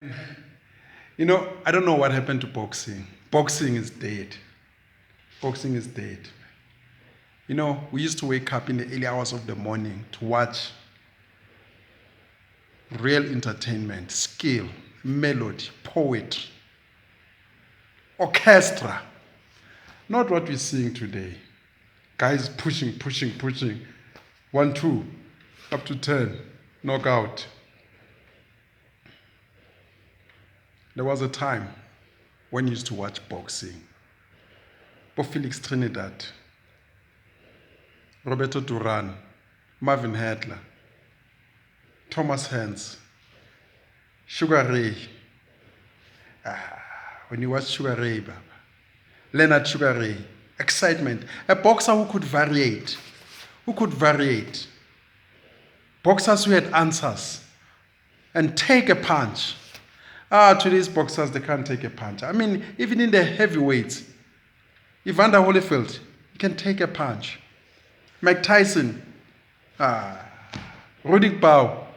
I don't know what happened to boxing. Boxing is dead. Boxing is dead. We used to wake up in the early hours of the morning to watch real entertainment, skill, melody, poetry, orchestra. Not what we're seeing today. Guys pushing, pushing, pushing. 1, 2, up to 10, knockout. There was a time when you used to watch boxing. Felix Trinidad, Roberto Duran, Marvin Hagler, Thomas Hans, Sugar Ray. When you watch Sugar Ray, Baba, Leonard Sugar Ray, excitement. A boxer who could variate. Boxers who had answers and take a punch. Today's boxers, they can't take a punch. I mean, even in the heavyweights, Evander Holyfield, he can take a punch. Mike Tyson, Rudy Bau,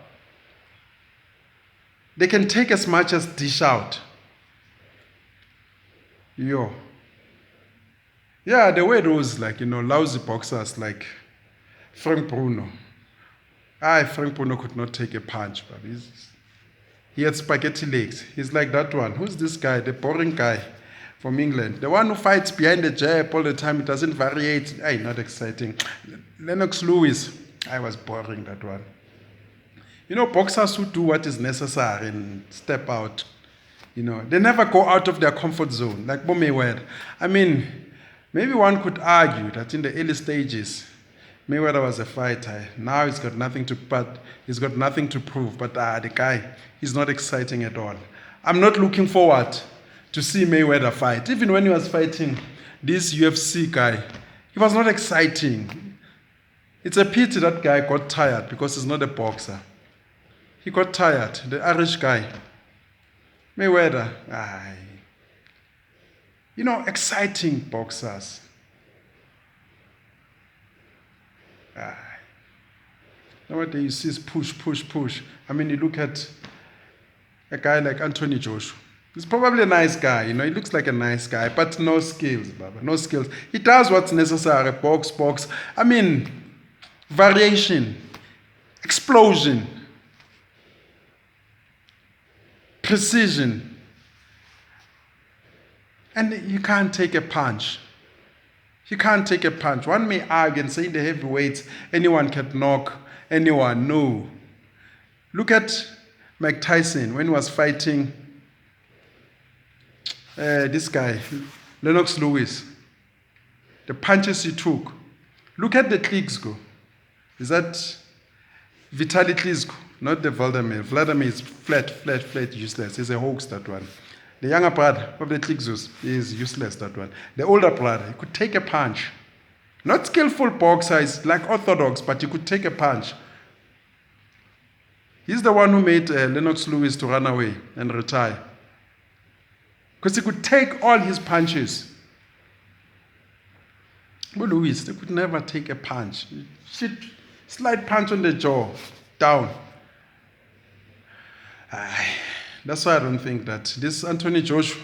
they can take as much as dish out. Yeah, there were those lousy boxers like Frank Bruno. Frank Bruno could not take a punch, but he had spaghetti legs. He's like that one. Who's this guy? The boring guy from England. The one who fights behind the jab all the time. It doesn't variate. Not exciting. Lennox Lewis. I was boring, that one. Boxers who do what is necessary and step out. They never go out of their comfort zone, like Bo Mayweather. I mean, maybe one could argue that in the early stages, Mayweather was a fighter. Now he's got nothing to prove. But the guy, he's not exciting at all. I'm not looking forward to see Mayweather fight. Even when he was fighting this UFC guy, he was not exciting. It's a pity that guy got tired because he's not a boxer. He got tired, the Irish guy. Mayweather, exciting boxers. Nowadays you see is push, push, push. I mean, you look at a guy like Anthony Joshua. He's probably a nice guy, he looks like a nice guy, but no skills, Baba, no skills. He does what's necessary, box. I mean, variation, explosion, precision. And you can't take a punch. One may argue and say in the heavyweights, anyone can knock anyone. No. Look at Mike Tyson when he was fighting this guy, Lennox Lewis. The punches he took. Look at the Klitschko. Is that Vitaly Klitschko? Not the Vladimir. Vladimir is flat, useless. He's a hoax, that one. The younger brother of the Klitschkos is useless, that one. The older brother, he could take a punch. Not skillful boxer, he's like orthodox, but he could take a punch. He's the one who made Lennox Lewis to run away and retire. Because he could take all his punches. But Lewis, they could never take a punch. Slight punch on the jaw, down. That's why I don't think that this Anthony Joshua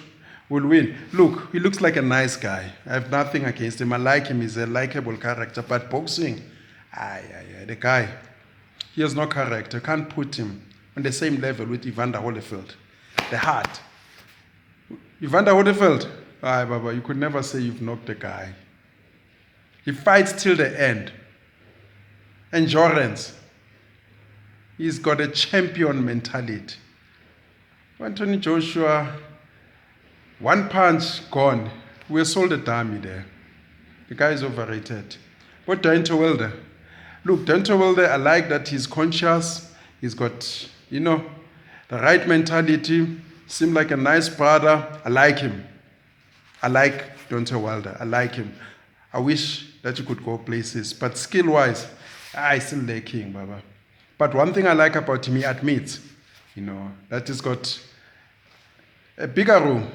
will win. Look, he looks like a nice guy. I have nothing against him. I like him. He's a likable character. But boxing, the guy, he has no character. You can't put him on the same level with Evander Holyfield. The heart. Evander Holyfield, Baba, you could never say you've knocked the guy. He fights till the end. Endurance. He's got a champion mentality. Anthony Joshua, one punch, gone. We're sold a dummy there. The guy is overrated. But Deontay Wilder. Look, Deontay Wilder, I like that he's conscious. He's got, the right mentality. Seems like a nice brother. I like him. I like Deontay Wilder. I like him. I wish that you could go places. But skill-wise, I still like him, Baba. But one thing I like about him, he admits, that he's got a bigger room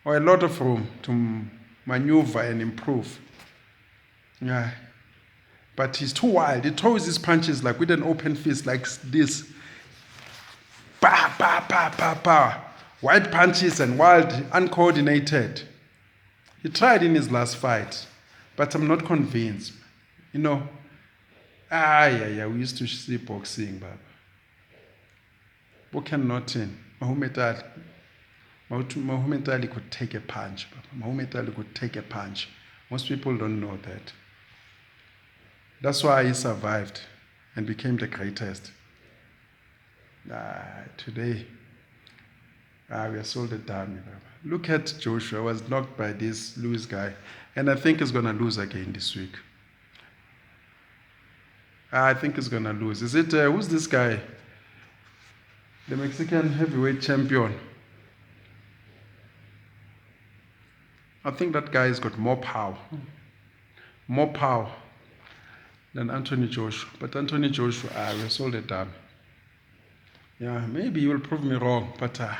or a lot of room to maneuver and improve. Yeah. But he's too wild. He throws his punches like with an open fist like this. Bah, bah, bah, bah, power, wild punches and wild, uncoordinated. He tried in his last fight, but I'm not convinced. You know, we used to see boxing, but Bokan Norton, Muhammad Ali could take a punch. Muhammad Ali could take a punch. Most people don't know that. That's why he survived and became the greatest. Today, we are sold a dummy. Look at Joshua, was knocked by this Lewis guy, and I think he's going to lose again this week. I think he's going to lose. Is it, who's this guy? The Mexican heavyweight champion. I think that guy's got more power than Anthony Joshua. But Anthony Joshua, we sold it down. Yeah, maybe you will prove me wrong, but I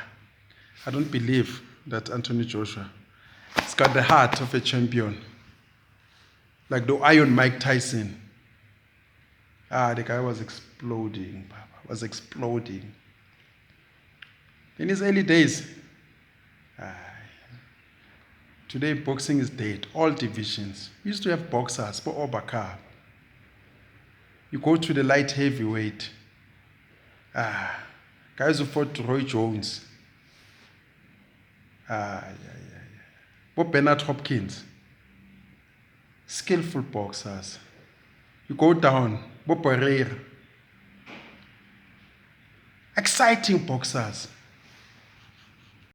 don't believe that Anthony Joshua has got the heart of a champion. Like the Iron Mike Tyson. The guy was exploding, In his early days. Today, boxing is dead. All divisions. We used to have boxers, for Obaka. You go to the light heavyweight. Guys who fought Roy Jones. Bob Bernard Hopkins. Skillful boxers. You go down. Bob Pereira. Exciting boxers.